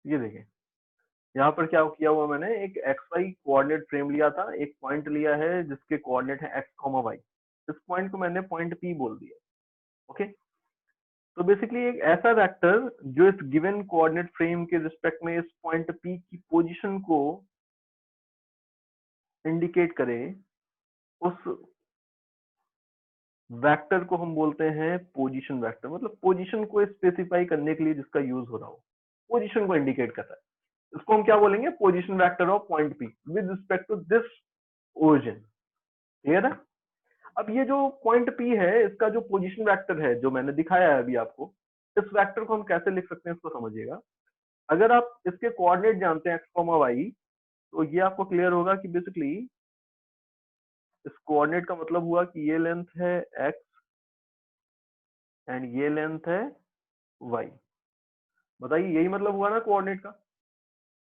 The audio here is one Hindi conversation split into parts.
ये देखें, यहाँ पर क्या किया हुआ मैंने, एक एक्स वाई कोऑर्डिनेट फ्रेम लिया था, एक पॉइंट लिया है जिसके कोऑर्डिनेट है एक्स कॉमा वाई, इस पॉइंट को मैंने पॉइंट पी बोल दिया। ओके, तो बेसिकली एक ऐसा वेक्टर जो इस गिवन कोऑर्डिनेट फ्रेम के रिस्पेक्ट में इस पॉइंट पी की पोजीशन को इंडिकेट करे, उस वेक्टर को हम बोलते हैं पोजीशन वेक्टर। मतलब पोजीशन को स्पेसिफाई करने के लिए जिसका यूज हो रहा हो, पोजीशन को इंडिकेट कर रहा है, इसको हम क्या बोलेंगे, position vector of point P with respect to this origin. Clear है? अब ये जो पॉइंट पी है, इसका जो पोजीशन वेक्टर है जो मैंने दिखाया है अभी आपको, इस वेक्टर को हम कैसे लिख सकते हैं इसको समझिएगा। अगर आप इसके कोऑर्डिनेट जानते हैं एक्स कॉमा वाई, तो ये आपको क्लियर होगा कि बेसिकली इस कोऑर्डिनेट का मतलब हुआ कि ये लेंथ है एक्स एंड ये लेंथ है वाई। बताइए, यही मतलब हुआ ना कोऑर्डिनेट का?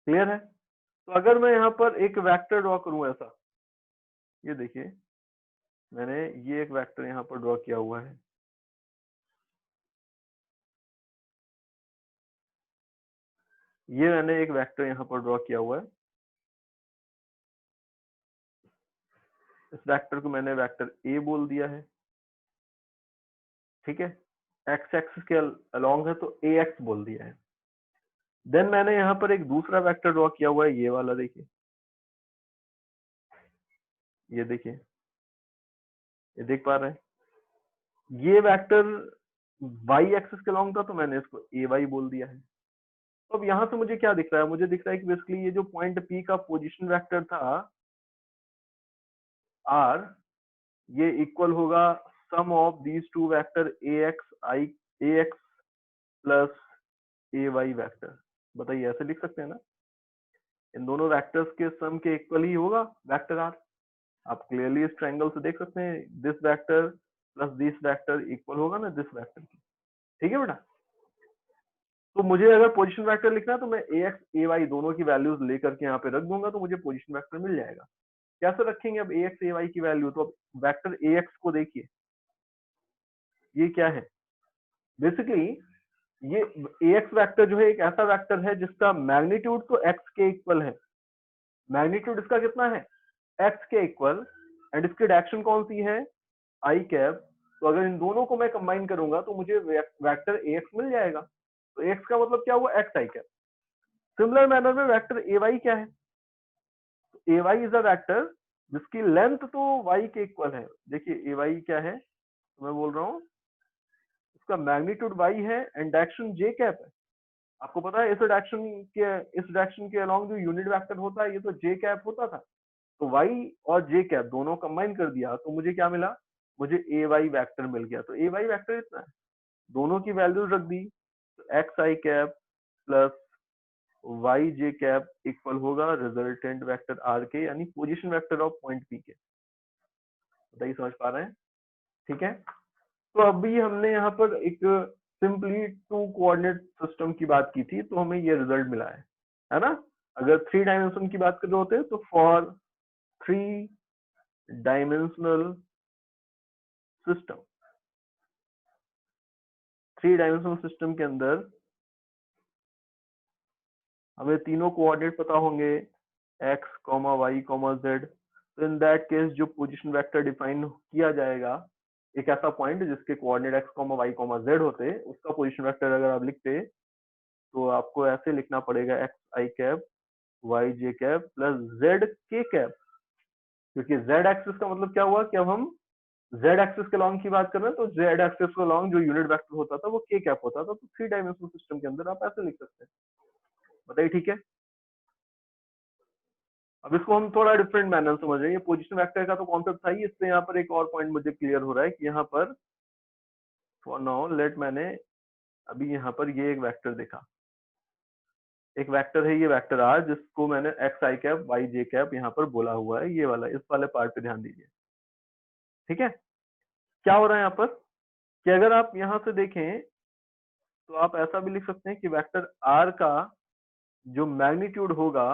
क्लियर है? तो अगर मैं यहाँ पर एक वेक्टर ड्रॉ करूं ऐसा, ये देखिए मैंने ये एक वेक्टर यहाँ पर ड्रॉ किया हुआ है, ये मैंने एक वेक्टर यहाँ पर ड्रॉ किया हुआ है, इस वेक्टर को मैंने वेक्टर ए बोल दिया है। ठीक है, एक्स एक्सिस के अलोंग है तो ए एक्स बोल दिया है। देन मैंने यहाँ पर एक दूसरा वेक्टर ड्रॉ किया हुआ है, ये वाला देखिए, ये देखिए, ये देख पा रहे हैं, ये वेक्टर वाई एक्सिस के अलोंग था तो मैंने इसको ए वाई बोल दिया है। तो अब यहाँ से मुझे क्या दिख रहा है, मुझे दिख रहा है कि बेसिकली ये जो पॉइंट पी का पोजीशन वेक्टर था आर, ये इक्वल होगा sum of these two vector A X plus A Y vector. बताइए, ऐसे लिख सकते हैं ना, इन दोनों वेक्टर्स के सम के इक्वल ही होगा वेक्टर आर। आप क्लियरली इस ट्रायंगल से देख सकते हैं, this vector plus this vector equal होगा ना दिस वेक्टर की। ठीक है बेटा? तो मुझे अगर पोजीशन वेक्टर लिखना है तो मैं ए एक्स ए वाई दोनों की वैल्यूज लेकर के यहाँ पे रख दूंगा तो मुझे पोजीशन वेक्टर मिल जाएगा। कैसे रखेंगे अब ए एक्स ए वाई की वैल्यू? तो अब वेक्टर ए एक्स को देखिए, ये क्या है, बेसिकली ये ए एक्स वेक्टर जो है एक ऐसा वेक्टर है जिसका मैग्नीट्यूड तो एक्स के इक्वल है, मैग्नीट्यूड इसका कितना है, एक्स के इक्वल, एंड इसकी डायरेक्शन कौन सी है, आई कैप। तो अगर इन दोनों को मैं कंबाइन करूंगा तो मुझे वेक्टर ए एक्स मिल जाएगा। तो एक्स का मतलब क्या हुआ, x I cap. Similar manner में वेक्टर ए वाई क्या है, ए वाई इज अ वेक्टर जिसकी लेंथ तो वाई के इक्वल है। देखिए ए वाई क्या है, तो मैं बोल रहा हूँ इसका मैग्नीट्यूड वाई है एंड डायरेक्शन जे कैप है। आपको पता है इस डायरेक्शन के अलोंग जो यूनिट वेक्टर होता है ये तो जे कैप होता था, तो वाई और जे कैप दोनों कंबाइन कर दिया तो मुझे क्या मिला, मुझे ए वाई वैक्टर मिल गया। तो ए वाई वैक्टर इतना है, दोनों की वैल्यूज रख दी, तो x I cap plus Y J cap equal होगा रिजल्टेंट वेक्टर आर के, यानी position vector of point P के। बताइए, समझ पा रहे हैं? ठीक है, तो अभी हमने यहाँ पर एक सिंपली टू कोऑर्डिनेट सिस्टम की बात की थी तो हमें ये रिजल्ट मिला है ना? अगर थ्री डायमेंशन की बात कर रहे होते तो for three dimensional system, three dimensional system के अंदर हमें तीनों कोऑर्डिनेट पता होंगे, X comma Y comma Z. तो इन दैट केस जो पोजीशन वेक्टर डिफाइन किया जाएगा, एक ऐसा पॉइंट जिसके coordinate X comma Y comma Z होते, उसका पोजीशन वेक्टर अगर आप लिखते तो आपको ऐसे लिखना पड़ेगा, x I cap Y J cap plus Z K cap. क्योंकि जेड एक्सिस का मतलब क्या हुआ कि अब हम जेड एक्सिस के लॉन्ग की बात कर रहे हैं, तो जेड एक्सिस का लॉन्ग जो यूनिट वेक्टर होता था वो के कैप होता था। तो थ्री डायमेंशनल सिस्टम के अंदर आप ऐसे लिख सकते हैं। बताइए, ठीक है? अब इसको हम थोड़ा डिफरेंट मैनर समझ रहे हैं। ये पोजीशन वेक्टर का तो कॉन्सेप्ट था ही, इससे यहाँ पर एक और पॉइंट मुझे क्लियर हो रहा है कि यहाँ पर फॉर नाउ लेट, मैंने अभी यहाँ पर ये एक वेक्टर देखा, एक वेक्टर है ये वेक्टर आर जिसको मैंने x I cap Y J cap यहाँ पर बोला हुआ है, ये वाला, इस वाले पार्ट पे ध्यान दीजिए। ठीक है, क्या हो रहा है यहाँ पर कि अगर आप यहाँ से देखें तो आप ऐसा भी लिख सकते हैं कि वेक्टर आर का जो मैग्नीट्यूड होगा,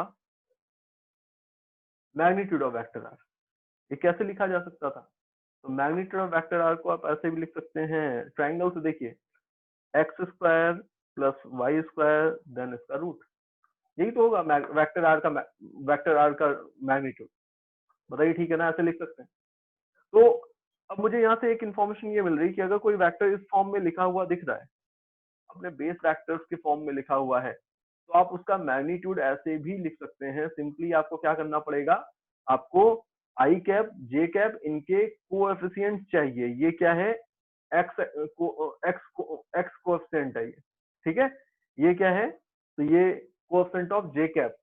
मैग्नीट्यूड ऑफ वेक्टर आर, ये कैसे लिखा जा सकता था? तो मैग्नीट्यूड ऑफ वेक्टर आर को आप ऐसे भी लिख सकते हैं, ट्राइंगल से देखिए, X square plus Y square then इसका रूट। यही तो होगा वेक्टर आर का मैग्नीट्यूड। बताइए ठीक है ना, ऐसे लिख सकते हैं। तो अब मुझे यहाँ से एक इंफॉर्मेशन ये मिल रही है कि अगर कोई वेक्टर इस फॉर्म में लिखा हुआ दिख रहा है, अपने बेस वेक्टर्स के फॉर्म में लिखा हुआ है, तो आप उसका मैग्नीट्यूड ऐसे भी लिख सकते हैं। सिंपली आपको क्या करना पड़ेगा, आपको आई कैप जे कैप इनके कोएफिशिएंट चाहिए। ये क्या है, एक्स एक्स कोएफिशिएंट है ये, ठीक है। ये क्या है, तो ये coefficient of J cap,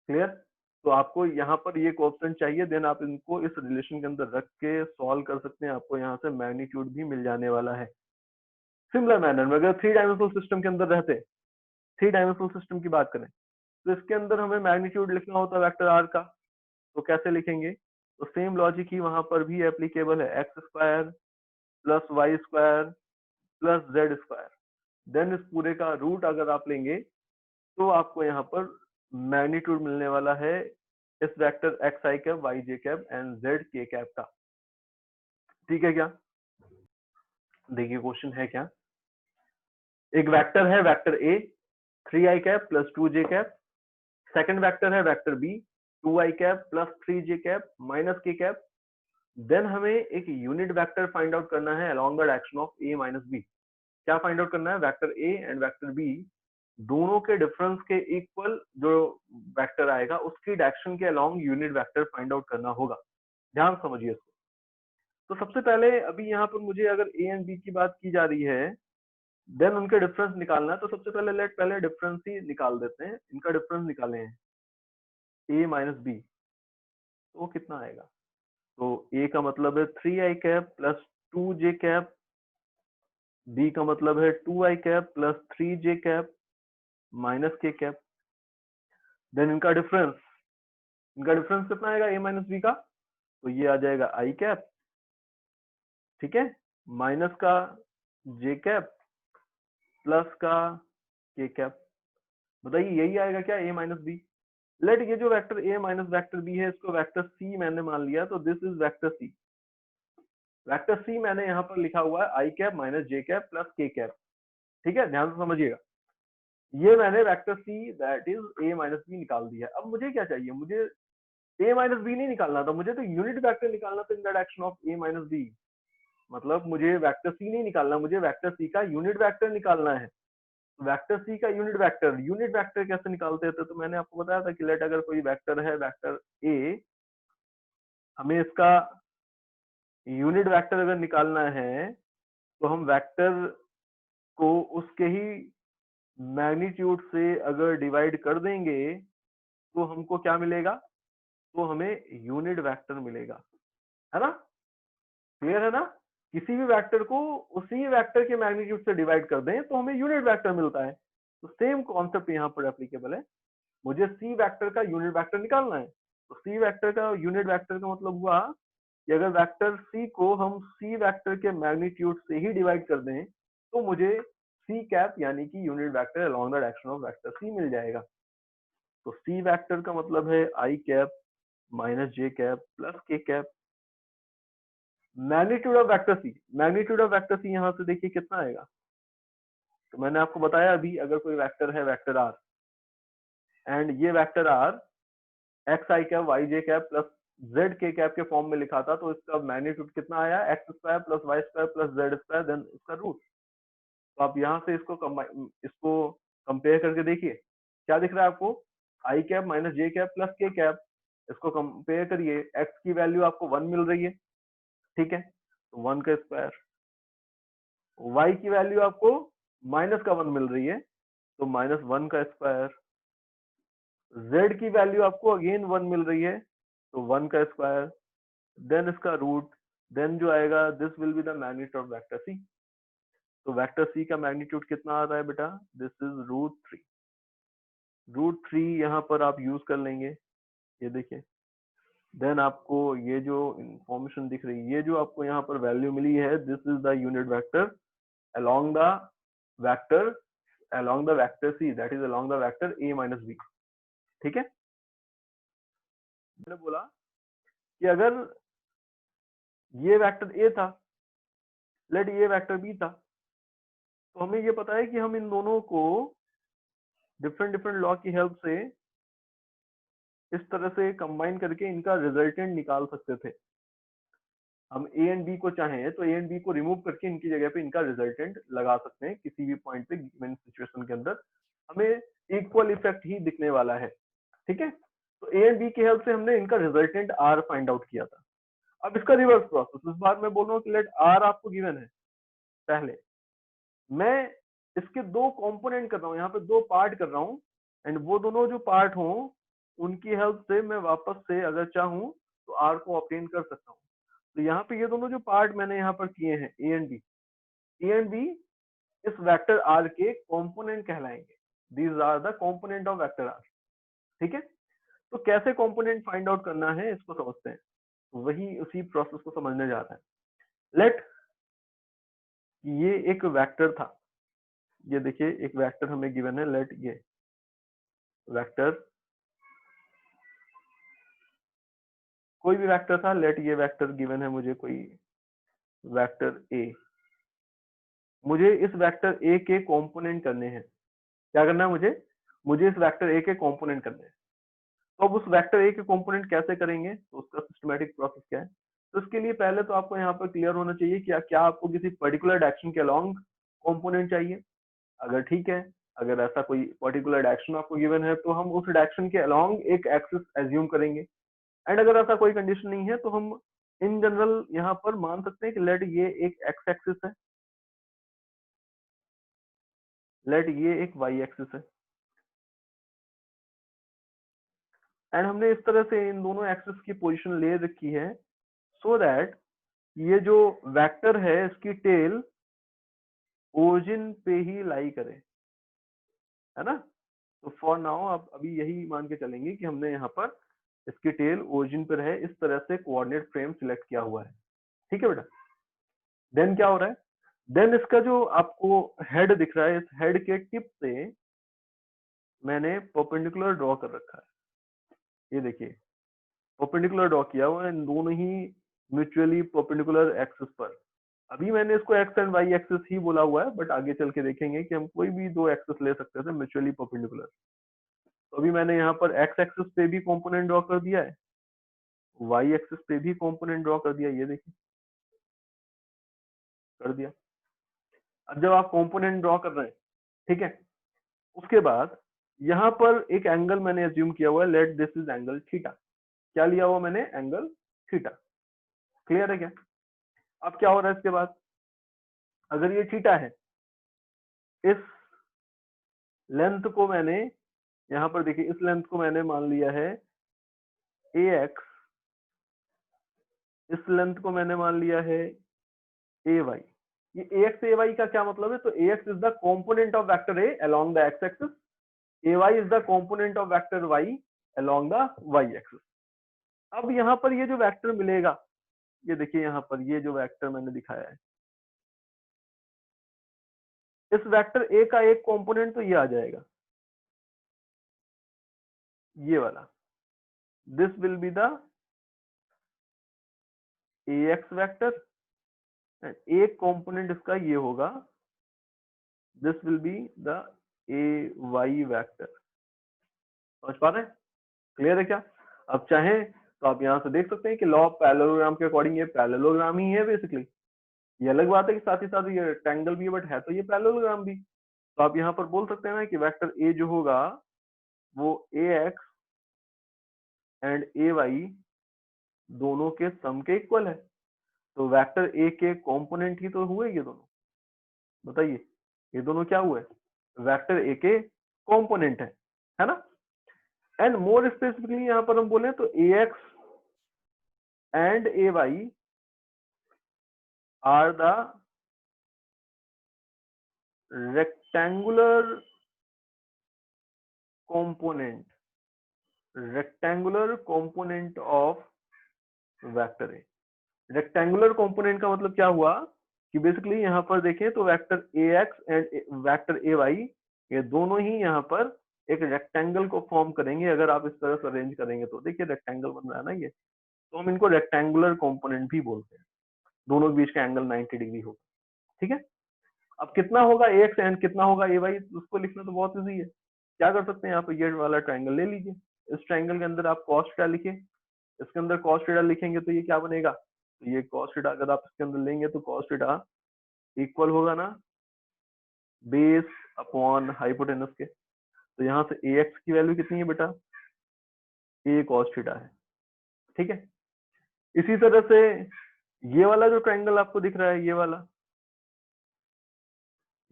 clear. तो आपको यहाँ पर ये कोएफिशिएंट चाहिए, देन आप इनको इस रिलेशन के अंदर रख के सॉल्व कर सकते हैं, आपको यहाँ से मैग्नीट्यूड भी मिल जाने वाला है। सिमिलर मैनर में अगर 3 डायमेंशनल सिस्टम के अंदर रहते, 3 डायमेंशनल सिस्टम की बात करें, तो इसके अंदर हमें मैग्नीट्यूड लिखना होता है वेक्टर आर का, तो कैसे लिखेंगे, तो सेम लॉजिक ही वहां पर भी एप्लीकेबल है, X square plus Y square plus Z square, then इस पूरे का रूट अगर आप लेंगे तो आपको यहाँ पर मैग्नीट्यूड मिलने वाला है इस vector X I cap Y J cap and Z K cap का। ठीक है क्या, देखिए क्वेश्चन है क्या, एक वेक्टर है vector A 3i cap plus 2j cap, second vector है vector B 2i cap plus 3j cap minus k cap, then हमें एक यूनिट वेक्टर फाइंड आउट करना है along the direction of a minus b। क्या फाइंड आउट करना है, vector a and vector b दोनों के डिफरेंस के इक्वल जो वेक्टर आएगा उसकी डायरेक्शन के along unit vector find out करना होगा। ध्यान समझिए इसको। तो सबसे पहले अभी यहाँ पर मुझे अगर a एंड b की बात की जा रही है, देन उनके डिफरेंस निकालना है, तो सबसे पहले पहले डिफरेंस ही निकाल देते हैं। इनका डिफरेंस निकाले हैं a माइनस बी, तो वो कितना आएगा, तो a का मतलब है 3i cap plus 2j cap, b का मतलब है 2i cap plus 3j cap minus k cap, then इनका डिफरेंस कितना आएगा a माइनस b का, तो ये आ जाएगा i कैप, ठीक है, माइनस का j कैप प्लस का k कैप। बताइए यही आएगा क्या, a माइनस बी। लेट ये जो vector a minus vector b है इसको वेक्टर c मैंने मान लिया, तो this is vector c। Vector c मैंने यहाँ पर लिखा हुआ है I cap minus J cap plus K cap, ठीक है, ध्यान से समझिएगा। ये मैंने vector c that is a minus B निकाल दिया। अब मुझे क्या चाहिए, मुझे a माइनस बी नहीं निकालना था, मुझे तो यूनिट वेक्टर निकालना था in the direction of a minus B. मतलब मुझे वेक्टर c नहीं निकालना, मुझे वेक्टर c का यूनिट वेक्टर निकालना है। वेक्टर c का यूनिट वेक्टर कैसे निकालते थे, तो मैंने आपको बताया था कि लेट अगर कोई वेक्टर है वेक्टर a, हमें इसका यूनिट वेक्टर अगर निकालना है तो हम वेक्टर को उसके ही मैग्नीट्यूड से अगर डिवाइड कर देंगे तो हमको क्या मिलेगा, तो हमें यूनिट वेक्टर मिलेगा, है ना, क्लियर है ना। किसी भी वेक्टर को उसी वेक्टर के मैग्नीट्यूड से डिवाइड कर दें तो हमें यूनिट वेक्टर मिलता है। तो सेम कॉन्सेप्ट यहाँ पर एप्लीकेबल है। मुझे सी वेक्टर का यूनिट वेक्टर निकालना है, तो सी वेक्टर का यूनिट वेक्टर का मतलब हुआ कि अगर वेक्टर सी को हम सी वेक्टर के मैग्नीट्यूड से ही डिवाइड कर दें तो मुझे सी कैप यानी कि unit vector along the direction of vector C मिल जाएगा। तो सी वेक्टर का मतलब है I cap minus J cap plus K cap. Magnitude of vector C यहाँ से देखिए कितना आएगा, तो मैंने आपको बताया अभी अगर कोई वेक्टर है वेक्टर आर एंड ये vector R X I cap Y J cap plus Z K cap के फॉर्म में लिखा था, तो इसका मैग्नीट्यूड कितना आया, X square plus Y square plus Z square then इसका रूट। तो आप यहाँ से इसको कंपेयर करके देखिए क्या दिख रहा है आपको, आई cap minus J cap plus K cap, इसको कंपेयर करिए, एक्स की वैल्यू आपको 1 मिल रही है, ठीक है, तो 1 का स्क्वायर, वाई की वैल्यू आपको माइनस का 1 मिल रही है तो माइनस 1 का स्क्वायर, जेड की वैल्यू आपको अगेन 1 मिल रही है तो 1 का स्क्वायर, देन इसका रूट, देन जो आएगा this will be the magnitude of vector C. तो वेक्टर सी का मैग्नीट्यूड कितना आ रहा है बेटा, दिस इज रूट 3 यहाँ पर आप यूज कर लेंगे, ये देखिए, देन आपको ये जो इंफॉर्मेशन दिख रही है, ये जो आपको यहाँ पर वैल्यू मिली है, this is the unit vector along the vector C that is along the vector a minus B, ठीक है। मैंने बोला कि अगर ये वेक्टर a था, लेट ये वेक्टर b था, तो हमें ये पता है कि हम इन दोनों को डिफरेंट डिफरेंट लॉ की हेल्प से इस तरह से कंबाइन करके इनका रिजल्टेंट निकाल सकते थे। हम ए एंड बी को चाहें तो ए एंड बी को रिमूव करके इनकी जगह पे इनका रिजल्टेंट लगा सकते हैं किसी भी पॉइंट पे गिवन सिचुएशन के अंदर, हमें इक्वल इफेक्ट ही दिखने वाला है। ठीक है, तो ए एंड बी की हेल्प से हमने इनका रिजल्टेंट आर फाइंड आउट किया था। अब इसका रिवर्स प्रोसेस, इस बार मैं बोल रहा हूँ कि लेट आर आपको गिवन है, पहले मैं इसके दो कंपोनेंट कर रहा हूँ, यहाँ पे दो पार्ट कर रहा हूँ, एंड वो दोनों जो पार्ट हों उनकी हेल्प से मैं वापस से अगर चाहूँ तो आर को ऑब्टेन कर सकता हूँ। तो यहाँ पे ये दोनों जो पार्ट मैंने यहाँ पर किए हैं ए एंड बी इस वेक्टर आर के कंपोनेंट कहलाएंगे। These are the component of vector R. ठीक है, तो कैसे कंपोनेंट फाइंड आउट करना है इसको समझते हैं, वही उसी प्रोसेस को समझने जा रहे हैं। लेट ये एक वेक्टर था, ये देखिए एक वेक्टर हमें गिवन है, लेट ये वेक्टर कोई भी वेक्टर था, लेट ये वेक्टर गिवन है मुझे, कोई वेक्टर ए, मुझे इस वेक्टर ए के कंपोनेंट करने हैं। क्या करना है मुझे इस वेक्टर ए के कंपोनेंट करने हैं। तो अब उस वेक्टर ए के कंपोनेंट कैसे करेंगे, तो उसका सिस्टमैटिक प्रोसेस क्या है। तो इसके लिए पहले तो आपको यहाँ पर क्लियर होना चाहिए कि क्या आपको किसी पर्टिकुलर डायरेक्शन के अलोंग कंपोनेंट चाहिए। अगर ठीक है, अगर ऐसा कोई पर्टिकुलर डायरेक्शन आपको गिवन है तो हम उस डायरेक्शन के अलोंग एक एक्सिस एज्यूम करेंगे, एंड अगर ऐसा कोई कंडीशन नहीं है तो हम इन जनरल यहाँ पर मान सकते हैं कि लेट ये एक एक्स एक्सिस है, लेट ये एक वाई एक्सिस है, एंड हमने इस तरह से इन दोनों एक्सिस की पोजीशन ले रखी है सो दैट ये जो वेक्टर है इसकी टेल ओरिजिन पे ही लाई करे, है ना। तो फॉर नाउ आप अभी यही मान के चलेंगे कि हमने यहाँ पर इसकी टेल ओरिजिन पर है, इस तरह से कोऑर्डिनेट फ्रेम सिलेक्ट किया हुआ है। ठीक है बेटा, देन क्या हो रहा है, देन इसका जो आपको हेड दिख रहा है, इस हेड के टिप से मैंने परपेंडिकुलर ड्रॉ कर रखा है। ये देखिए परपेंडिकुलर ड्रॉ किया हुआ है इन दोनों ही म्यूचुअली परपेंडिकुलर एक्सिस पर। अभी मैंने इसको एक्स एंड वाई एक्सिस ही बोला हुआ है, बट आगे चल के देखेंगे कि हम कोई भी दो एक्सिस ले सकते थे म्यूचुअली परपेंडिकुलर। तो अभी मैंने यहाँ पर एक्स एक्सिस पे भी कंपोनेंट ड्रॉ कर दिया है, वाई एक्सिस पे भी कंपोनेंट ड्रॉ कर दिया, ये देखिए कर दिया। अब जब आप कंपोनेंट ड्रॉ कर रहे हैं, ठीक है, उसके बाद यहाँ पर एक एंगल मैंने एज्यूम किया हुआ है, let this is angle theta. क्या लिया हुआ मैंने, एंगल थीटा। क्लियर है क्या। अब क्या हो रहा है इसके बाद, अगर ये थीटा है, इस लेंथ को मैंने यहाँ पर देखिए, इस लेंथ को मैंने मान लिया है ए एक्स, इस लेंथ को मैंने मान लिया है ए वाई। ये ए एक्स ए वाई का क्या मतलब है, तो A X is the component of vector A along the X axis, A Y is the component of vector Y along the Y axis. अब यहाँ पर ये जो वेक्टर मिलेगा, ये देखिए यहाँ पर ये जो वेक्टर मैंने दिखाया है, इस वेक्टर ए का एक कंपोनेंट तो ये आ जाएगा, ये वाला, this will be the A X vector, एक कंपोनेंट इसका ये होगा, this will be the A Y vector. समझ पा रहे हैं, क्लियर है क्या। अब चाहें तो आप यहाँ से देख सकते हैं कि लॉ ऑफ पैरेललोग्राम के अकॉर्डिंग ये पैरेललोग्राम ही है बेसिकली। ये अलग बात है कि साथ ही साथ ये रेक्टेंगल भी है, बट है तो ये पैरेललोग्राम भी। तो आप यहाँ पर बोल सकते हैं ना कि वेक्टर ए जो होगा वो ए एक्स एंड ए वाई दोनों के सम के इक्वल है। तो वेक्टर ए के कंपोनेंट ही तो हुए ये दोनों, बताइए ये दोनों क्या हुए, वेक्टर ए के कंपोनेंट है ना। एंड मोर स्पेसिफिकली यहाँ पर हम बोले तो A X and A Y are the rectangular component of vector A. Rectangular component का मतलब क्या हुआ कि बेसिकली यहाँ पर देखें तो vector A X and vector A Y ये दोनों ही यहाँ पर एक रेक्टेंगल को फॉर्म करेंगे। अगर आप इस तरह से अरेंज करेंगे तो देखिए रेक्टेंगल बन रहा है ना ये, तो हम इनको रेक्टेंगुलर कंपोनेंट भी बोलते हैं। दोनों के बीच का एंगल 90 डिग्री होगा। ठीक है, अब कितना होगा ए एक्स एंड कितना होगा ए वाई, उसको लिखना तो बहुत इजी है। क्या कर सकते हैं, यहाँ पे ये वाला ट्राइंगल ले लीजिए, इस ट्राइंगल के अंदर आप cos थीटा लिखिए, इसके अंदर cos थीटा लिखेंगे तो ये क्या बनेगा, तो ये cos थीटा अगर आप इसके अंदर लेंगे तो cos थीटा इक्वल होगा ना बेस अपॉन हाइपोटेनस के। तो यहाँ से ax की वैल्यू कितनी है बेटा, a cos थीटा है, ठीक है। इसी तरह से ये वाला जो ट्राइंगल आपको दिख रहा है, ये वाला,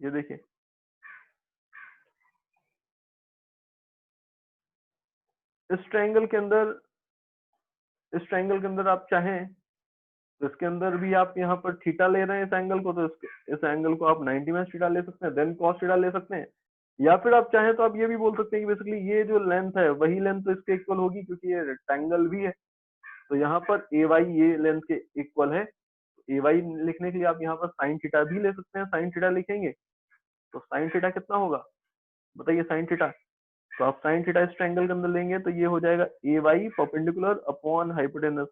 ये देखिए, इस ट्राइंगल के अंदर, इस ट्राइंगल के अंदर आप चाहें तो इसके अंदर भी आप यहाँ पर थीटा ले रहे हैं इस एंगल को, तो इस एंगल को आप 90 माइनस थीटा ले सकते हैं, देन cos थीटा ले सकते हैं, या फिर आप चाहें तो आप ये भी बोल सकते हैं कि बेसिकली ये जो लेंथ है वही लेंथ तो इसके इक्वल होगी क्योंकि ये रेक्टेंगल भी है, तो यहाँ पर ए वाई ये लेंथ के इक्वल है। ए वाई लिखने के लिए आप यहाँ पर साइन थीटा भी ले सकते हैं, साइन थीटा लिखेंगे तो साइन थीटा कितना होगा बताइए, साइन थीटा, तो आप साइन थीटा इस ट्रायंगल के अंदर लेंगे तो ये हो जाएगा A Y perpendicular upon hypotenuse,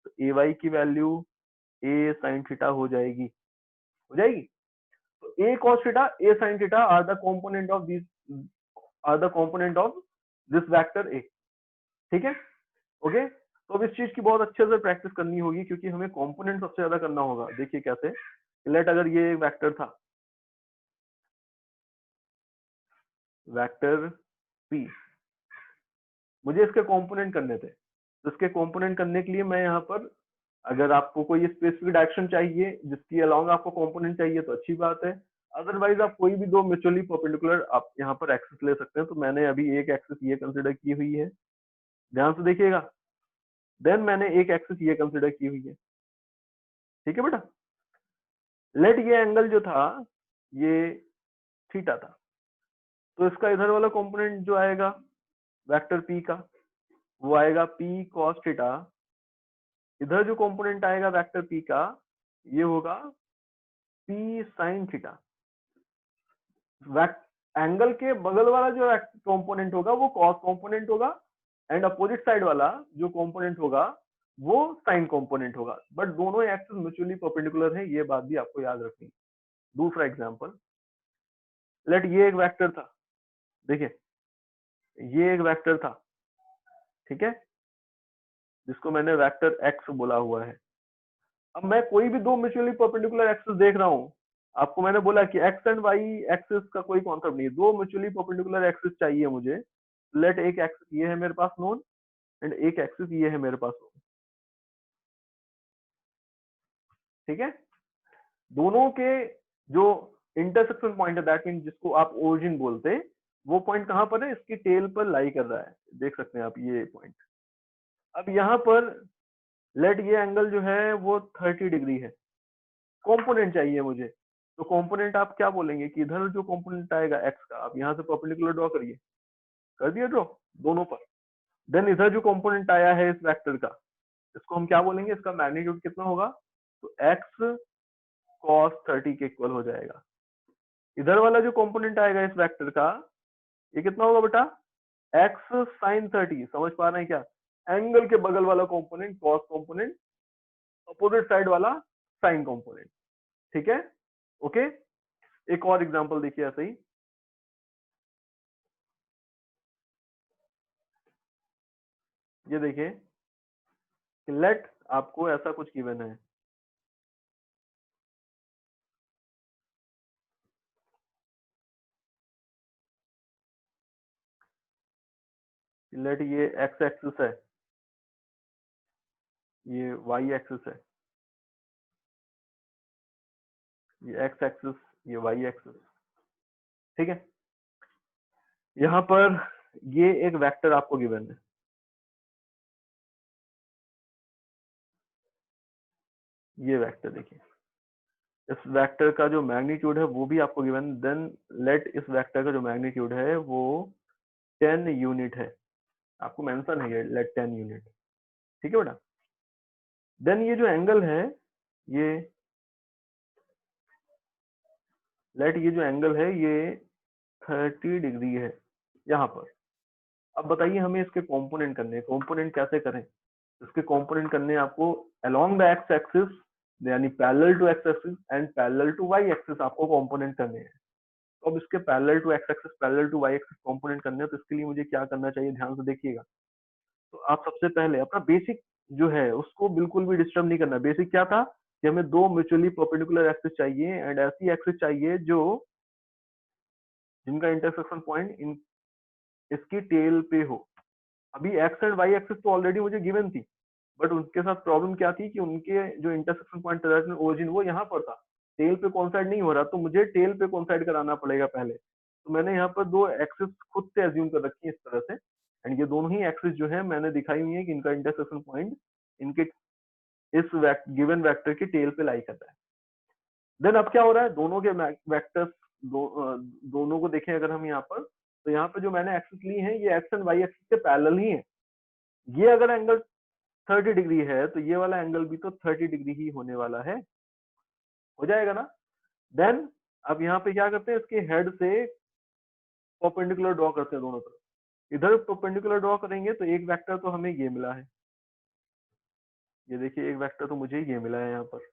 तो ए वाई की वैल्यू ए साइन थीटा हो जाएगी, हो जाएगी। तो A cos theta A sine theta are the component of this, are the component of this vector A, ठीक है, ओके। तो अब इस चीज की बहुत अच्छे से प्रैक्टिस करनी होगी क्योंकि हमें कंपोनेंट सबसे ज्यादा करना होगा। देखिए कैसे, लेट अगर ये वेक्टर था, वेक्टर पी, मुझे इसके कंपोनेंट करने थे, तो इसके कंपोनेंट करने के लिए मैं यहाँ पर, अगर आपको कोई स्पेसिफिक डायरेक्शन चाहिए जिसकी अलोंग आपको कंपोनेंट चाहिए तो अच्छी बात है, अदरवाइज आप कोई भी दो म्यूचुअली परपेंडिकुलर आप यहाँ पर एक्सिस ले सकते हैं। तो मैंने अभी एक एक्सिस ये कंसिडर की हुई है, ध्यान से देखिएगा, देन मैंने एक एक्सिस ये कंसिडर की हुई है, ठीक है बेटा। लेट ये एंगल जो था ये थीटा था, तो इसका इधर वाला कंपोनेंट जो आएगा वेक्टर पी का वो आएगा पी कॉस थीटा, इधर जो कंपोनेंट आएगा वेक्टर पी का ये होगा पी साइन थीटा। एंगल के बगल वाला जो कंपोनेंट होगा वो कॉस कंपोनेंट होगा एंड अपोजिट साइड वाला जो कंपोनेंट होगा वो साइन कंपोनेंट होगा, बट दोनों एक्सिस म्यूचुअली परपेंडिकुलर है, ये बात भी आपको याद रखनी। दूसरा एग्जांपल, लेट ये एक वेक्टर था, देखिए ये एक वेक्टर था, ठीक है, जिसको मैंने वेक्टर एक्स बोला हुआ है। अब मैं कोई भी दो म्यूचुअली परपेंडिकुलर एक्सिस देख रहा हूँ, आपको मैंने बोला कि एक्स एंड वाई एक्सिस का कोई कॉन्सेप्ट नहीं है, दो म्यूचुअली परपेंडिकुलर एक्सिस चाहिए मुझे। लेट एक एक्सिस ये है मेरे पास नोन एंड एक एक्सिस ये है मेरे पास नोन, ठीक है। दोनों के जो इंटरसेक्शन पॉइंट है, दैट मीन जिसको आप ओरिजिन बोलते हैं, वो पॉइंट कहां पर है, इसकी टेल पर लाई कर रहा है, देख सकते हैं आप ये पॉइंट। अब यहाँ पर लेट ये एंगल जो है वो 30 डिग्री है, कंपोनेंट चाहिए मुझे, तो कंपोनेंट आप क्या बोलेंगे कि इधर जो कंपोनेंट आएगा एक्स का, आप यहाँ से परपेंडिकुलर ड्रॉ करिए, कर दिया ड्रॉ दोनों पर। देन इधर जो कंपोनेंट आया है इस वेक्टर का, इसको हम क्या बोलेंगे, इसका मैग्नीट्यूड कितना होगा, तो x cos 30 के इक्वल हो जाएगा। इधर वाला जो कंपोनेंट आएगा इस वेक्टर का ये कितना होगा बेटा, x sin 30, समझ पा रहे हैं क्या, एंगल के बगल वाला component cos component, opposite side वाला sin कंपोनेंट, ठीक है, ओके। एक और एग्जांपल देखिए ऐसे ही, ये देखिए कि लेट आपको ऐसा कुछ गिवन है, लेट ये x एक्सिस है, ये y एक्सिस है, ये x एक्सिस, ये y एक्सिस, ठीक है। यहाँ पर ये एक वेक्टर आपको गिवन है, ये वेक्टर देखिए, इस वेक्टर का जो मैग्नीट्यूड है वो भी आपको गिवन, देन लेट इस वेक्टर का जो मैग्नीट्यूड है वो 10 यूनिट है, आपको मेंशन है ये लेट 10 यूनिट, ठीक है बेटा। देन ये जो एंगल है ये, लेट ये जो एंगल है ये 30 डिग्री है यहाँ पर। अब बताइए हमें इसके कंपोनेंट करने हैं, कंपोनेंट कैसे करें, इसके कंपोनेंट करने हैं आपको अलोंग द एक्स एक्सिस, यानी parallel to X axis and parallel to Y axis आपको कंपोनेंट करने हैं। तो अब इसके parallel to X axis parallel to Y axis component करने हैं, तो इसके लिए मुझे क्या करना चाहिए, ध्यान से देखिएगा। तो आप सबसे पहले अपना बेसिक जो है उसको बिल्कुल भी डिस्टर्ब नहीं करना। बेसिक क्या था कि हमें दो म्यूचुअली परपेंडिकुलर एक्सिस चाहिए एंड ऐसी एक्सिस चाहिए जो जिनका इंटरसेक्शन पॉइंट इन इसकी टेल पे हो। अभी एक्स एंड वाई एक्सिस तो ऑलरेडी मुझे गिवन थी, बट उनके साथ प्रॉब्लम क्या थी कि उनके जो इंटरसेक्शन पॉइंट था ओरिजिन वो यहाँ पर था, टेल पे कॉन्साइड नहीं हो रहा, तो मुझे टेल पे कॉन्साइड कराना पड़ेगा पहले। तो मैंने यहाँ पर दो एक्सिस खुद से एज्यूम कर रखी है इस तरह से, एंड ये दोनों ही एक्सिस जो है मैंने दिखाई हुई है कि इनका इंटरसेक्शन पॉइंट इनके इस गिवन वेक्टर की टेल पे लाई करता है। देन अब क्या हो रहा है, दोनों के वेक्टर्स दोनों को देखें अगर हम यहाँ पर, तो यहाँ पे जो मैंने एक्सिस ली है ये एक्स एंड वाई एक्सिस के पैरेलल ही है। ये अगर एंगल 30 डिग्री है तो ये वाला एंगल भी तो 30 डिग्री ही होने वाला है, हो जाएगा ना। देन अब यहाँ पे क्या करते हैं, इसके हेड से परपेंडिकुलर ड्रॉ करते हैं दोनों तरफ। इधर परपेंडिकुलर ड्रॉ करेंगे तो एक वेक्टर तो हमें ये मिला है, ये देखिए एक वेक्टर तो मुझे ये मिला है यहाँ पर।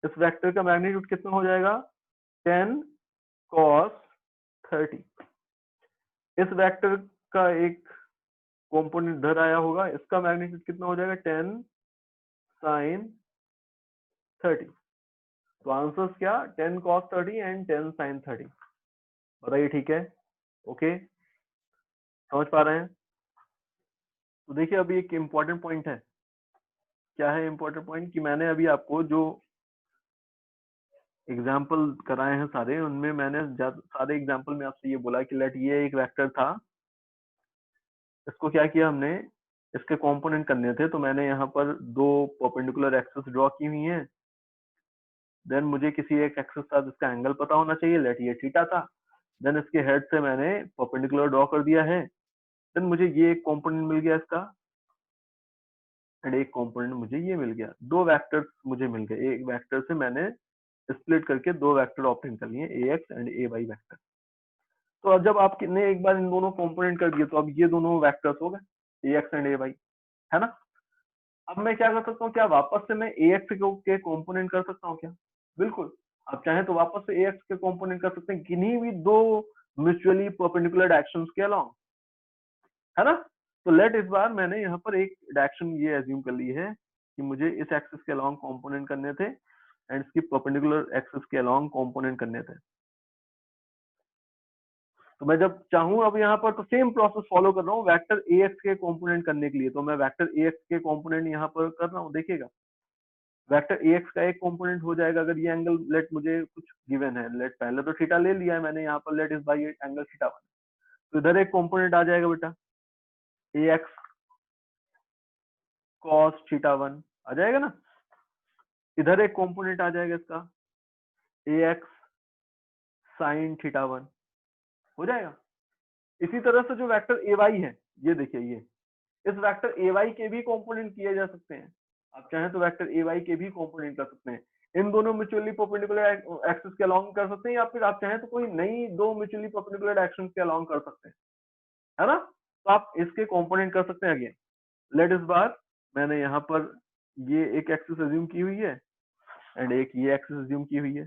इस वेक्टर का मैग्नीट्यूड कितना हो जाएगा, 10 cos 30। इस वेक्टर का एक कंपोनेंट इधर आया होगा, इसका मैग्नीट्यूड कितना हो जाएगा, 10 sin 30। तो आंसर्स क्या, 10 cos 30 एंड 10 sin 30। बताइए ठीक है, ओके, समझ पा रहे हैं। तो देखिए अभी एक इम्पोर्टेंट पॉइंट है, क्या है इम्पोर्टेंट पॉइंट, कि मैंने अभी आपको जो एग्जाम्पल कराए हैं सारे, उनमें मैंने सारे एग्जाम्पल में आपसे ये बोला कि लेट ये एक वेक्टर था, इसको क्या किया हमने, इसके कंपोनेंट करने थे, तो मैंने यहाँ पर दो परपेंडिकुलर एक्सिस ड्रॉ की हुई हैं। देन मुझे किसी एक एक्सिस का इसका एंगल पता होना चाहिए, लेट ये थीटा था। देन इसके हेड से मैंने परपेंडिकुलर ड्रॉ कर दिया है। देन मुझे ये एक कंपोनेंट मिल गया इसका, एंड एक कंपोनेंट मुझे ये मिल गया। दो वेक्टर्स मुझे मिल गए, एक वेक्टर से मैंने स्प्लिट करके दो वेक्टर ऑब्टेन कर लिए, A X and A Y vector. तो अब जब आपने एक बार इन दोनों कंपोनेंट कर दिए, तो अब ये दोनों वेक्टर्स हो गए, ए एक्स एंड ए वाई, है ना। अब मैं क्या कर सकता हूँ, क्या वापस से मैं ए एक्स के कंपोनेंट कर सकता हूँ क्या, बिल्कुल। आप चाहें तो वापस से ए एक्स के कंपोनेंट कर सकते हैं किन्हीं भी दो म्यूचुअली परपेंडिकुलर डायरेक्शंस के अलोंग, है ना। तो लेट इस बार मैंने यहाँ पर एक डायरेक्शन ये एज्यूम कर ली है कि मुझे इस एक्सिस के अलोंग कंपोनेंट करने थे एंड इसकी परपेंडिकुलर एक्सिस के अलोंग कंपोनेंट करने थे। तो मैं जब चाहूँ अब यहाँ पर तो सेम प्रोसेस फॉलो कर रहा हूँ वेक्टर ए एक्स के कंपोनेंट करने के लिए, तो मैं वेक्टर ए एक्स के कंपोनेंट यहाँ पर कर रहा हूँ, देखिएगा वेक्टर ए एक्स का एक कंपोनेंट हो जाएगा अगर ये एंगल लेट मुझे कुछ गिवन है, लेट पहले तो थीटा ले लिया है मैंने यहाँ पर, लेट इस बाई एंगल थीटा 1, तो इधर एक कंपोनेंट आ जाएगा बेटा ए एक्स कॉस थीटा 1 आ जाएगा ना। इधर एक कंपोनेंट आ जाएगा इसका ए एक्स साइन थीटा 1, हो जाएगा। इसी तरह से जो वेक्टर ए वाई है, ये देखिए ये इस वेक्टर ए वाई के भी कंपोनेंट किए जा सकते हैं। आप चाहें तो वेक्टर ए वाई के भी कंपोनेंट कर सकते हैं, इन दोनों म्यूचुअली परपेंडिकुलर एक्सिस के अलोंग कर सकते हैं, या फिर आप चाहें तो कोई नई दो म्यूचुअली परपेंडिकुलर डायरेक्शंस के अलोंग कर सकते हैं, है ना। तो आप इसके कंपोनेंट कर सकते हैं। अगेन लेट इस बार मैंने यहाँ पर ये एक एक्सिस अज्यूम की हुई है एंड एक ये एक्सिस अज्यूम की हुई है।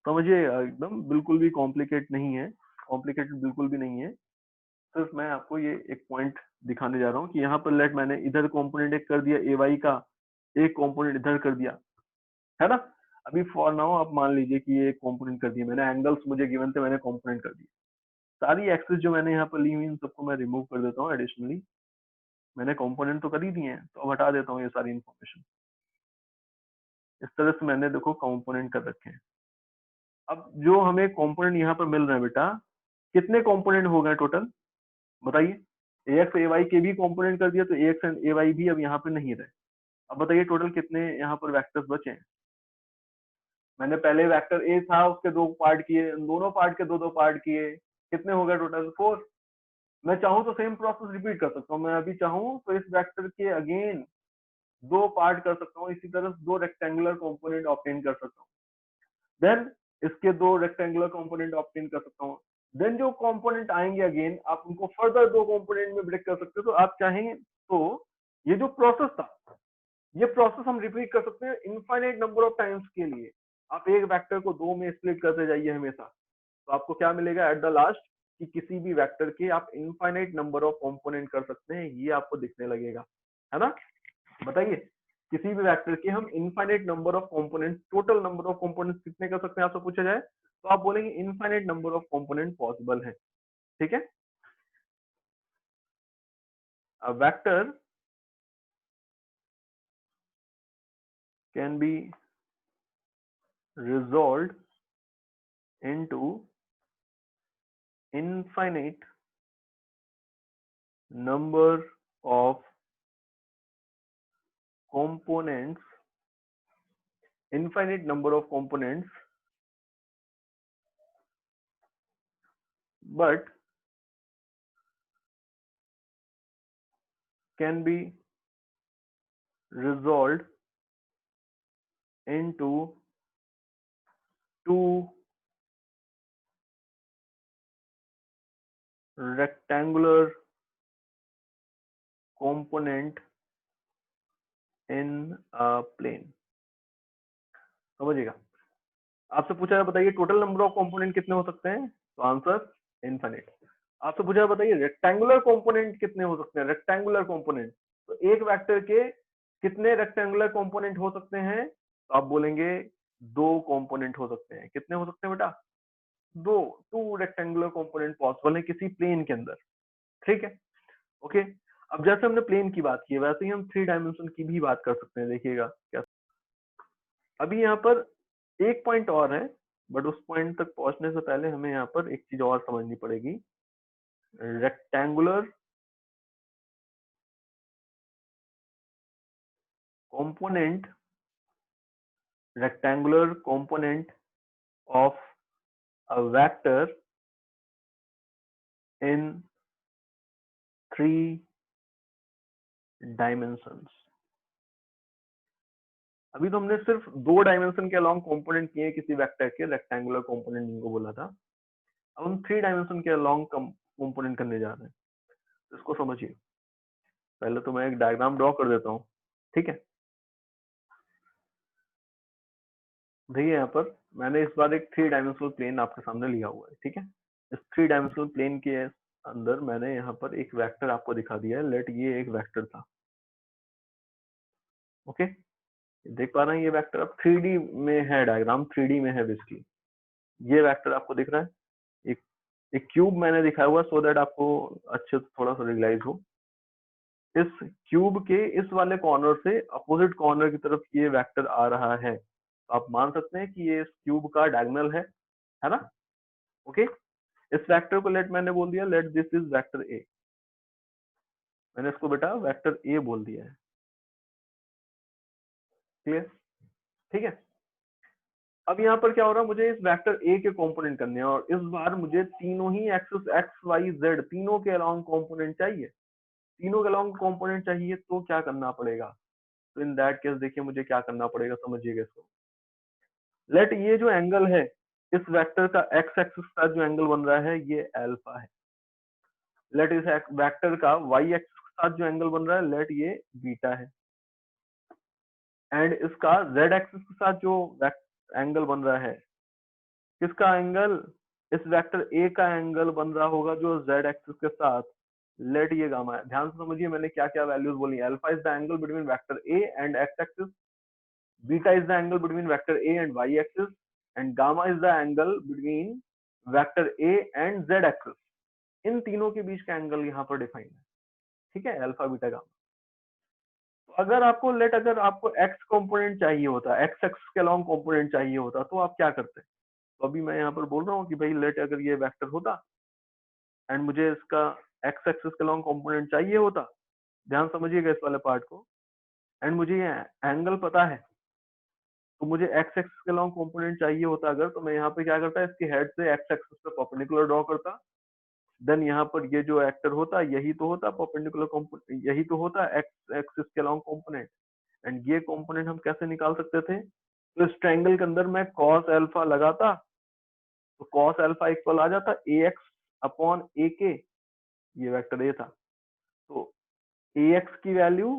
समझिए एकदम बिल्कुल भी कॉम्प्लिकेट नहीं है, कॉम्प्लिकेटेड बिल्कुल भी नहीं है। सिर्फ मैं आपको ये एक पॉइंट दिखाने जा रहा हूँ कि यहाँ पर लेट मैंने इधर कंपोनेंट एक कर दिया ए वाई का, एक कंपोनेंट इधर कर दिया, है ना। अभी फॉर नाउ आप मान लीजिए कि ये एक कंपोनेंट कर दिया मैंने, एंगल्स मुझे गिवन थे मैंने कंपोनेंट कर दिए। सारी एक्सिस जो मैंने यहाँ पर ली हुई इन सबको मैं रिमूव कर देता हूँ, एडिशनली मैंने कंपोनेंट तो कर ही दिए हैं, तो अब हटा देता हूँ ये सारी इन्फॉर्मेशन। इस तरह से मैंने देखो कंपोनेंट कर रखे हैं। अब जो हमें कंपोनेंट यहाँ पर मिल रहे हैं बेटा, कितने कंपोनेंट हो गए टोटल बताइए। ए एक्स ए वाई के भी कंपोनेंट कर दिया, तो A X and A Y भी अब यहाँ पे नहीं रहे। अब बताइए टोटल कितने यहाँ पर वेक्टर्स बचे हैं। मैंने पहले वेक्टर ए था उसके दो पार्ट किए, दोनों पार्ट के दो दो पार्ट किए, कितने हो गए टोटल 4। मैं चाहूँ तो सेम प्रोसेस रिपीट कर सकता हूँ, मैं अभी चाहूँ तो इस वेक्टर के अगेन दो पार्ट कर सकता हूँ, इसी तरह दो रेक्टेंगुलर कंपोनेंट ऑब्टेन कर सकता हूँ। देन इसके दो रेक्टेंगुलर कंपोनेंट ऑब्टेन कर सकता हूँ। देन जो कंपोनेंट आएंगे अगेन आप उनको फर्दर दो कंपोनेंट में ब्रेक कर सकते हो। तो आप चाहें तो ये जो प्रोसेस था, ये प्रोसेस हम रिपीट कर सकते हैं इनफाइनाइट नंबर ऑफ टाइम्स के लिए। आप एक वेक्टर को दो में स्प्लिट करते जाइए हमेशा, तो आपको क्या मिलेगा एट द लास्ट, कि किसी भी वेक्टर के आप इनफाइनाइट नंबर ऑफ कंपोनेंट कर सकते हैं, ये आपको दिखने लगेगा, है ना। बताइए, किसी भी वेक्टर के हम infinite number of component, total number of component कितने कर सकते हैं आपसे पूछा जाए, तो आप बोलेंगे infinite number of component possible है। ठीक है, a vector can be resolved into infinite number of components, infinite number of components, but can be resolved into two rectangular component in a plane। समझिएगा, आपसे पूछा है बताइए टोटल नंबर ऑफ कंपोनेंट कितने हो सकते हैं, तो आंसर इनफिनिट। आपसे पूछा है बताइए रेक्टेंगुलर कंपोनेंट कितने हो सकते हैं, रेक्टेंगुलर कंपोनेंट, तो एक वेक्टर के कितने रेक्टेंगुलर कंपोनेंट हो सकते हैं, तो आप बोलेंगे दो कंपोनेंट हो सकते हैं। कितने हो सकते हैं बेटा, दो, टू रेक्टेंगुलर कंपोनेंट पॉसिबल है किसी प्लेन के अंदर। ठीक है, ओके। अब जैसे हमने प्लेन की बात की है वैसे ही हम थ्री डायमेंशन की भी बात कर सकते हैं। देखिएगा क्या, अभी यहाँ पर एक पॉइंट और है, बट उस पॉइंट तक पहुंचने से पहले हमें यहाँ पर एक चीज और समझनी पड़ेगी। Rectangular component, rectangular component of a vector in three dimensions। अभी तो हमने सिर्फ दो डायमेंशन के अलोंग कंपोनेंट किए किसी वेक्टर के, रेक्टेंगुलर कंपोनेंट जिनको बोला था। अब हम थ्री डायमेंशन के अलोंग कंपोनेंट करने जा रहे हैं, तो इसको समझिए। पहले तो मैं एक डायग्राम ड्रॉ कर देता हूँ, ठीक है। देखिए यहाँ पर मैंने इस बार एक थ्री डायमेंशनल प्लेन आपके सामने लिया हुआ है, ठीक है। इस थ्री डायमेंशनल प्लेन के अंदर मैंने यहाँ पर एक वेक्टर आपको दिखा दिया है। लेट ये एक वेक्टर था, ओके। देख पा रहे हैं ये वेक्टर अब 3D में है, डायग्राम 3D में है बेसिकली। ये वेक्टर आपको दिख रहा है, एक एक क्यूब मैंने दिखाया हुआ सो दैट आपको अच्छे से थोड़ा सा रियलाइज हो। इस क्यूब के इस वाले कॉर्नर से अपोजिट कॉर्नर की तरफ ये वेक्टर आ रहा है, तो आप मान सकते हैं कि ये इस क्यूब का डायगोनल है ना, ओके। इस वेक्टर को लेट मैंने बोल दिया, let this is vector A. मैंने इसको बेटा वेक्टर ए बोल दिया है, क्लियर, ठीक है। अब यहाँ पर क्या हो रहा है, मुझे इस वेक्टर ए के कंपोनेंट करने हैं और इस बार मुझे तीनों ही एक्सिस एक्स वाई जेड तीनों के अलोंग कंपोनेंट चाहिए। तीनों के अलोंग कंपोनेंट चाहिए तो क्या करना पड़ेगा, तो इन दैट केस देखिए मुझे क्या करना पड़ेगा, समझिएगा इसको। लेट ये जो एंगल है इस वेक्टर का एक्स एक्सिस का जो एंगल बन रहा है ये अल्फा है। लेट इस वेक्टर का वाई एक्सिस के साथ जो एंगल बन रहा है लेट ये बीटा है। एंड इसका जेड एक्सिस के साथ जो एंगल बन रहा है, किसका एंगल, इस वेक्टर ए का एंगल बन रहा होगा जो जेड एक्सिस के साथ, लेट ये गामा है। ध्यान से समझिए मैंने क्या क्या वैल्यूज बोली। Alpha is the angle between vector A and X axis, beta is the angle between vector A and Y axis, and gamma is the angle between vector A and Z axis. इन तीनों के बीच का एंगल यहाँ पर डिफाइन है, ठीक है, अल्फा बीटा गामा। तो अगर आपको एक्स कंपोनेंट चाहिए होता, एक्स एक्सिस के अलोंग कंपोनेंट चाहिए होता तो आप क्या करते। तो अभी मैं यहाँ पर बोल रहा हूँ कि भाई लेट अगर ये वेक्टर होता एंड मुझे इसका एक्स एक्सिस के लॉन्ग कंपोनेंट चाहिए होता, ध्यान समझिएगा इस वाले पार्ट को, एंड मुझे ये एंगल पता है, तो मुझे एक्स एक्सिस के लॉन्ग कंपोनेंट चाहिए होता अगर, तो मैं यहाँ पे क्या करता, इसके हेड से एक्स एक्सिस पे परपेंडिकुलर ड्रॉ करता। देन यहाँ पर ये जो एक्टर होता यही तो होता परपेंडिकुलर कंपोनेंट, यही तो होता एक्स एक्सिस के लॉन्ग कंपोनेंट। एंड ये कंपोनेंट हम कैसे निकाल सकते थे, तो इस ट्रायंगल के अंदर मैं कॉस अल्फा लगाता, तो कॉस अल्फा इक्वल आ जाता ए एक्स अपॉन ए के, ये वेक्टर ए था, तो ए एक्स की वैल्यू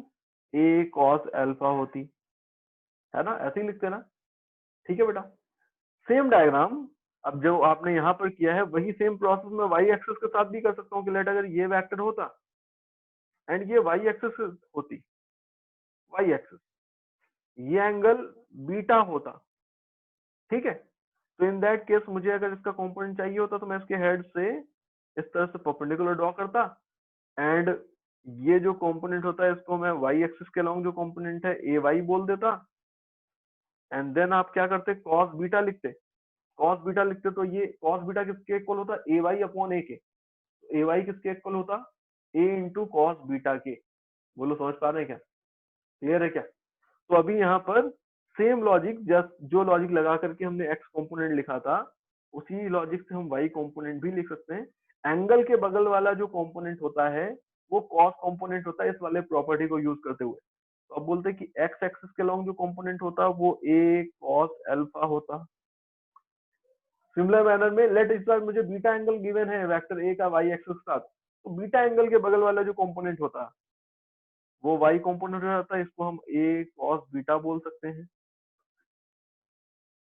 ए कॉस अल्फा होती है ना, ऐसे ही लिखते हैं ना, ठीक है बेटा। सेम डायग्राम अब जो आपने यहाँ पर किया है वही सेम प्रोसेस मैं वाई एक्सिस के साथ भी कर सकता हूँ कि लेट अगर ये वेक्टर होता एंड ये वाई एक्सिस होती, वाई एक्सिस, ये एंगल बीटा होता, ठीक है। तो इन दैट केस मुझे अगर इसका कंपोनेंट चाहिए होता तो मैं इसके हेड से इस तरह से परपेंडिकुलर ड्रॉ करता एंड ये जो कंपोनेंट होता है इसको मैं वाई एक्सिस के अलोंग जो कंपोनेंट है ए वाई बोल देता एंड देन आप क्या करते कॉस बीटा लिखते, कॉस बीटा लिखते तो ये कॉस बीटा किसके इक्वल होता ए वाई अपॉन ए के, ए वाई किसके इक्वल होता ए इंटू कॉस बीटा के। बोलो समझ पा रहे हैं क्या, क्लियर है क्या। तो अभी यहाँ पर सेम लॉजिक जस्ट जो लॉजिक लगा करके हमने एक्स कंपोनेंट लिखा था उसी लॉजिक से हम वाई कंपोनेंट भी लिख सकते हैं। एंगल के बगल वाला जो कंपोनेंट होता है वो कॉस कंपोनेंट होता है इस वाले प्रॉपर्टी को यूज करते हुए। तो अब बोलते हैं कि एक्स एक्सिस के लॉन्ग जो कंपोनेंट होता है वो ए कॉस अल्फा होता। सिमिलर मैनर में लेट इस बार मुझे बीटा एंगल गिवन है वेक्टर ए का वाई एक्सिस के साथ, तो बीटा एंगल के बगल वाला जो कंपोनेंट होता है वो वाई कंपोनेंट रहता है, इसको हम ए कॉस बीटा बोल सकते हैं।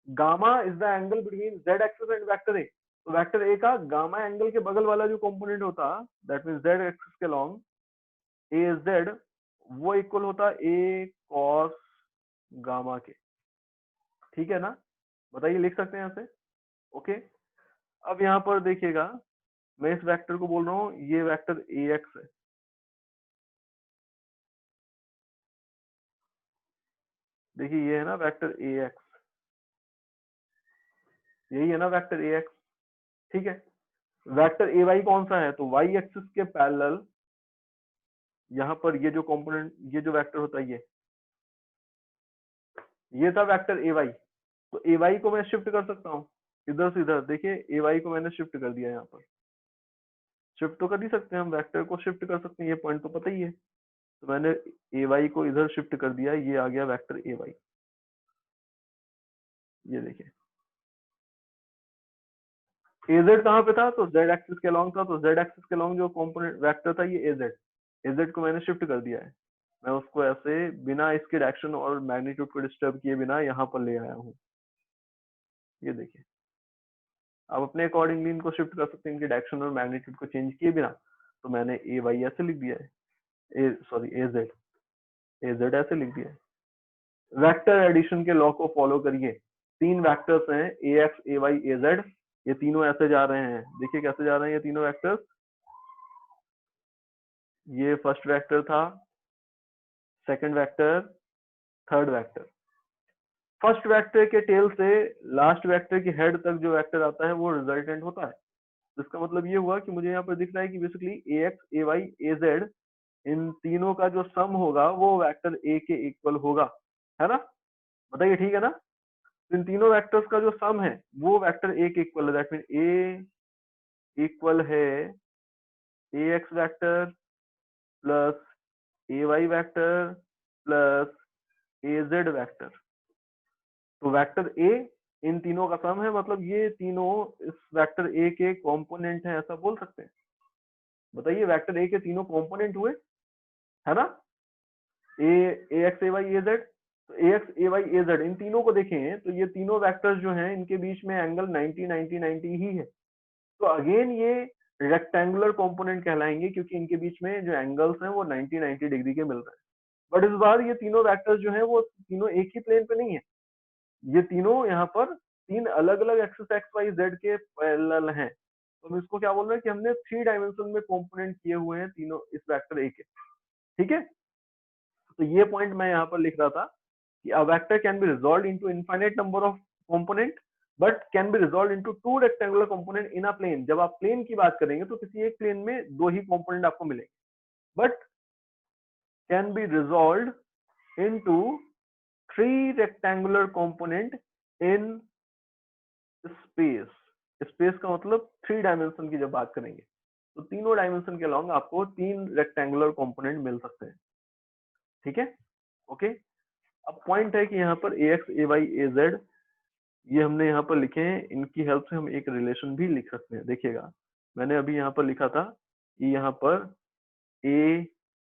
Gamma is the angle between Z axis and vector ए, तो वेक्टर ए का गामा एंगल के बगल वाला जो कंपोनेंट होता दैट मीन जेड एक्सिस के लॉन्ग ए जेड वो इक्वल होता ए कॉस गामा के, ठीक है ना। बताइए लिख सकते हैं यहाँ से, ओके। अब यहाँ पर देखिएगा मैं इस वेक्टर को बोल रहा हूँ ये वेक्टर ए एक्स है, देखिए ये है ना वेक्टर ए एक्स, यही है ना वेक्टर ए एक्स, ठीक है। वेक्टर ए वाई कौन सा है, तो वाई एक्सिस के पैरेलल यहाँ पर ये जो कंपोनेंट ये जो वेक्टर होता है ये था वेक्टर ए वाई। तो ए वाई को मैं शिफ्ट कर सकता हूँ इधर से इधर, देखिए ए वाई को मैंने शिफ्ट कर दिया, यहाँ पर शिफ्ट तो कर ही सकते हैं हम, वेक्टर को शिफ्ट कर सकते हैं, ये पॉइंट तो पता ही है। तो मैंने ए वाई को इधर शिफ्ट कर दिया, ये आ गया वेक्टर ए वाई, ये देखिए। एजेड कहाँ पे था, तो जेड एक्सिस के अलॉन्ग था, तो जेड एक्सिस के अलॉन्ग जो कंपोनेंट वेक्टर था ये एजेड, एजेड को मैंने शिफ्ट कर दिया है। मैं उसको ऐसे बिना इसके डायरेक्शन और मैग्नीट्यूड को डिस्टर्ब किए बिना यहाँ पर ले आया हूँ, ये देखिए। आप अपने अकॉर्डिंगली इनको शिफ्ट कर सकते हैं, इनके डायरेक्शन और मैग्नीट्यूड को चेंज किए बिना। तो मैंने ए वाई ऐसे लिख दिया है, ए सॉरी ए जेड ऐसे लिख दिया है। वेक्टर एडिशन के लॉ को फॉलो करिए, तीन वेक्टर्स हैं ए एक्स ए वाई ए जेड, ये तीनों ऐसे जा रहे हैं, देखिए कैसे जा रहे हैं ये तीनों वेक्टर्स। ये फर्स्ट वेक्टर था, second vector, third vector. First vector के टेल से लास्ट वेक्टर की हेड तक जो वेक्टर आता है वो रिजल्टेंट होता है। तो इसका मतलब ये हुआ कि मुझे यहाँ पर दिख रहा है कि बेसिकली ए एक्स ए वाई ए जेड इन तीनों का जो सम होगा वो वेक्टर ए के इक्वल होगा, है ना। बताइए ठीक है ना। इन तीनों वेक्टर्स का जो सम है वो वेक्टर ए के इक्वल है, दैट मीन ए इक्वल है ए X vector plus A Y vector plus A Z vector. तो वेक्टर ए इन तीनों का सम है, मतलब ये तीनों इस वेक्टर ए के कंपोनेंट हैं, ऐसा बोल सकते हैं। बताइए वेक्टर ए के तीनों कंपोनेंट हुए, है ना। ए एक्स ए वाई ए जेड, तो A x A Y A Z इन तीनों को देखें तो ये तीनों वेक्टर्स जो हैं इनके बीच में एंगल 90 90 90 ही है। तो अगेन ये रेक्टेंगुलर कंपोनेंट कहलाएंगे क्योंकि इनके बीच में जो एंगल्स हैं वो 90 90 डिग्री के मिल रहे हैं। बट इस बार ये तीनों वेक्टर्स जो हैं वो तीनों एक ही प्लेन पे नहीं है, ये तीनों यहाँ पर तीन अलग अलग एक्सिस एक्स वाई जेड के पैरेलल हैं। तो हम इसको क्या बोल रहे हैं कि हमने 3 डायमेंशन में कंपोनेंट किए हुए हैं तीनों इस वेक्टर ए के, ठीक है। तो ये पॉइंट मैं यहाँ पर लिख रहा था कि a vector can be resolved into infinite number of component but can be resolved into two rectangular component in a plane। जब आप प्लेन की बात करेंगे तो किसी एक प्लेन में दो ही कंपोनेंट आपको मिलेंगे, but can be resolved into three rectangular component in space। Space का मतलब 3 डायमेंशन की जब बात करेंगे तो तीनों डायमेंशन के अलॉन्ग आपको 3 रेक्टेंगुलर कंपोनेंट मिल सकते हैं, ठीक है, ओके। अब पॉइंट है कि यहाँ पर ए एक्स ए वाई ए जेड ये हमने यहाँ पर लिखे हैं, इनकी हेल्प से हम एक रिलेशन भी लिख सकते हैं। देखिएगा मैंने अभी यहाँ पर लिखा था कि यहाँ पर ए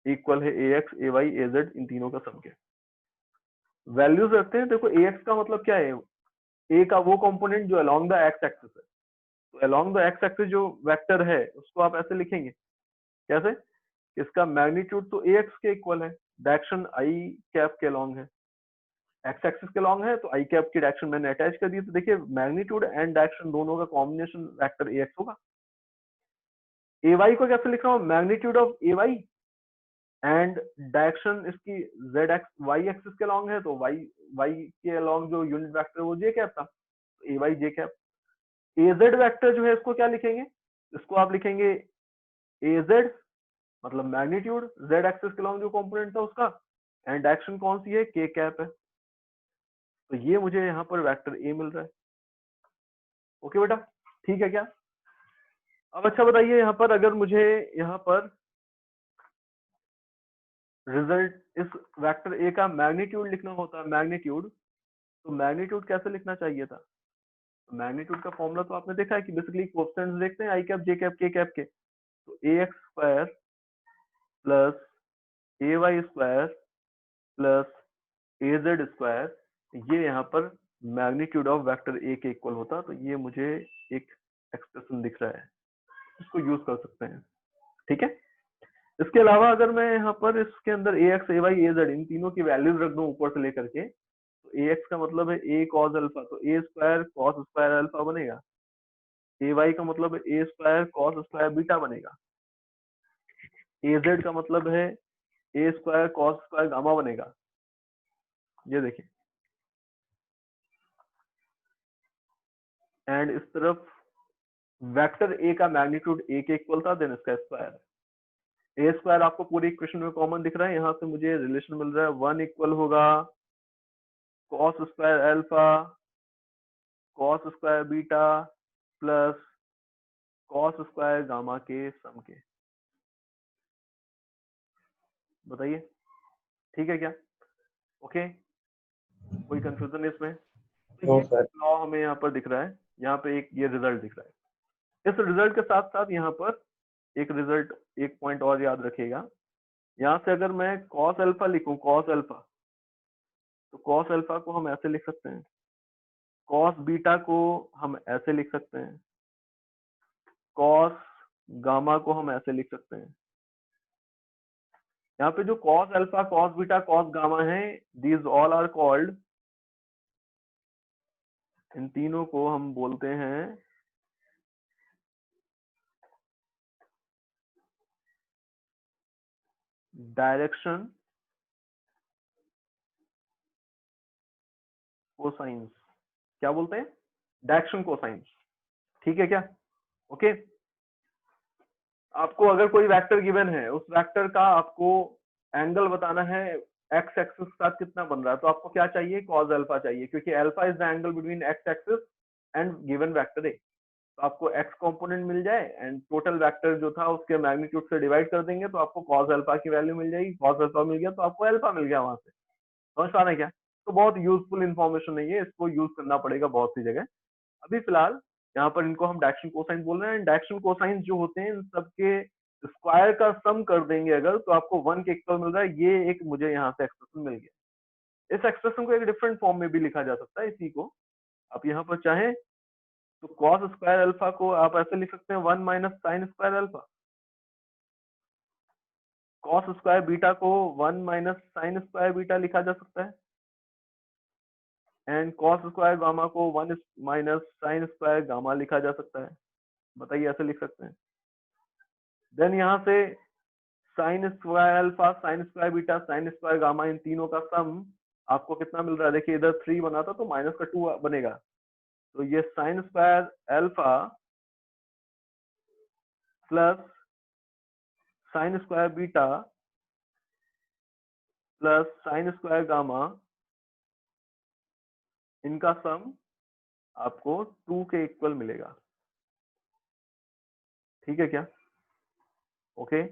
इक्वल है ए एक्स ए वाई ए जेड इन तीनों का सम के वैल्यूज रखते हैं। देखो ए एक्स का मतलब क्या है, ए का वो कंपोनेंट जो अलोंग द एक्स एक्सिस है। तो अलोंग द एक्स एक्सिस जो वेक्टर है उसको आप ऐसे लिखेंगे, कैसे? इसका मैग्नीट्यूड तो ए एक्स के इक्वल है, डायरेक्शन आई कैप के अलोंग है, एक्स एक्सिस के अलोंग है, तो आई कैप की डायरेक्शन मैंने अटैच कर दी। तो देखिए मैग्नीट्यूड एंड डायरेक्शन दोनों का कॉम्बिनेशन वेक्टर ए एक्स होगा। ए वाई को कैसे लिख रहा हूँ? Magnitude of A Y and direction इसकी जेड एक्स वाई एक्सिस के अलोंग है, तो वाई वाई के अलोंग जो यूनिट वेक्टर वो जे कैप था, A Y J cap. A Z vector जो है इसको क्या लिखेंगे? इसको आप लिखेंगे ए जेड मतलब मैग्नीट्यूड, जेड एक्सिस के अलोंग जो कंपोनेंट था उसका, एंड डायरेक्शन कौन सी है? के कैप है। तो ये मुझे यहाँ पर वेक्टर ए मिल रहा है। ओके बेटा, ठीक है क्या? अब अच्छा बताइए, यहाँ पर अगर मुझे यहाँ पर रिजल्ट इस वेक्टर ए का मैग्नीट्यूड लिखना होता है, मैग्नीट्यूड, तो मैग्नीट्यूड कैसे लिखना चाहिए था? मैग्नीट्यूड का फॉर्मूला तो आपने देखा है कि बेसिकली कोएफिशिएंट्स देखते हैं आई कैप जे कैप के कैप के, तो A x square plus A Y square plus A Z square, ये यहाँ पर मैग्नीट्यूड ऑफ वेक्टर ए के इक्वल होता। तो ये मुझे एक एक्सप्रेशन दिख रहा है, इसको यूज कर सकते हैं। ठीक है, इसके अलावा अगर मैं यहाँ पर इसके अंदर ए एक्स ए वाई ए जेड इन तीनों की वैल्यूज रख दूं ऊपर से लेकर के, तो ए एक्स का मतलब है ए कॉस अल्फा, तो ए स्क्वायर कॉस स्क्वायर अल्फा बनेगा। ए वाई का मतलब है ए स्क्वायर कॉस स्क्वायर बीटा बनेगा। ए जेड का मतलब है ए स्क्वायर कॉस स्क्वायर गामा बनेगा। ये देखिए, एंड इस तरफ वेक्टर ए का मैग्नीट्यूड ए के इक्वल था, देन इसका स्क्वायर। ए स्क्वायर आपको पूरी इक्वेशन में कॉमन दिख रहा है, यहाँ से मुझे रिलेशन मिल रहा है 1 इक्वल होगा cos square alpha cos square beta plus cos square gamma के सम के। बताइए ठीक है क्या? ओके, कोई कंफ्यूजन है इसमें? तो ये लॉ हमें यहाँ पर दिख रहा है, यहाँ पे एक ये रिजल्ट दिख रहा है। इस रिजल्ट के साथ साथ यहाँ पर एक रिजल्ट, एक पॉइंट और याद रखिएगा, यहाँ से अगर मैं कॉस अल्फा लिखूं, कॉस अल्फा, तो कॉस अल्फा को हम ऐसे लिख सकते हैं, कॉस बीटा को हम ऐसे लिख सकते हैं, कॉस गामा को हम ऐसे लिख सकते हैं। यहाँ पे जो cos alpha cos beta cos gamma है, दीज ऑल आर कॉल्ड, इन तीनों को हम बोलते हैं डायरेक्शन कोसाइंस। क्या बोलते हैं? Direction cosines. ठीक है क्या? ओके, आपको अगर कोई वेक्टर गिवन है, उस वेक्टर का आपको एंगल बताना है, एक्स एक्सिस के साथ कितना बन रहा है, तो आपको क्या चाहिए? कॉस अल्फा चाहिए, क्योंकि alpha is the angle between x axis and given vector A. तो आपको एक्स कंपोनेंट मिल जाए एंड टोटल वेक्टर जो था उसके मैग्नीट्यूड से डिवाइड कर देंगे, तो आपको कॉस अल्फा की वैल्यू मिल जाएगी। कॉस अल्फा मिल गया तो आपको अल्फा मिल गया वहां से। समझ पा रहे हैं क्या? तो बहुत यूजफुल इंफॉर्मेशन है ये, इसको यूज करना पड़ेगा बहुत सी जगह। अभी फिलहाल यहाँ पर इनको हम डायरेक्शन कोसाइन बोल रहे हैं। डायरेक्शन कोसाइन जो होते हैं इन सबके स्क्वायर का सम कर देंगे अगर, तो आपको 1 के इक्वल मिल रहा है। ये एक मुझे यहाँ से एक्सप्रेशन मिल गया। इस एक्सप्रेशन को एक डिफरेंट फॉर्म में भी लिखा जा सकता है। इसी को आप यहाँ पर चाहें तो कॉस स्क्वायर अल्फा को आप ऐसे लिख सकते हैं 1 minus sign square alpha. Cos square beta को 1 माइनस साइन स्क्वायर बीटा लिखा जा सकता है, एंड कॉस स्क्वायर गामा को 1 माइनस साइन स्क्वायर गामा लिखा जा सकता है। बताइए, ऐसे लिख सकते हैं। देन यहाँ से sine square alpha sine square beta sine square gamma, इन तीनों का सम आपको कितना मिल रहा है? देखिए इधर 3 बना था तो माइनस का 2 बनेगा, तो ये sign square alpha plus sign square beta plus sign square gamma, इनका सम आपको 2 के इक्वल मिलेगा। ठीक है क्या? ओके,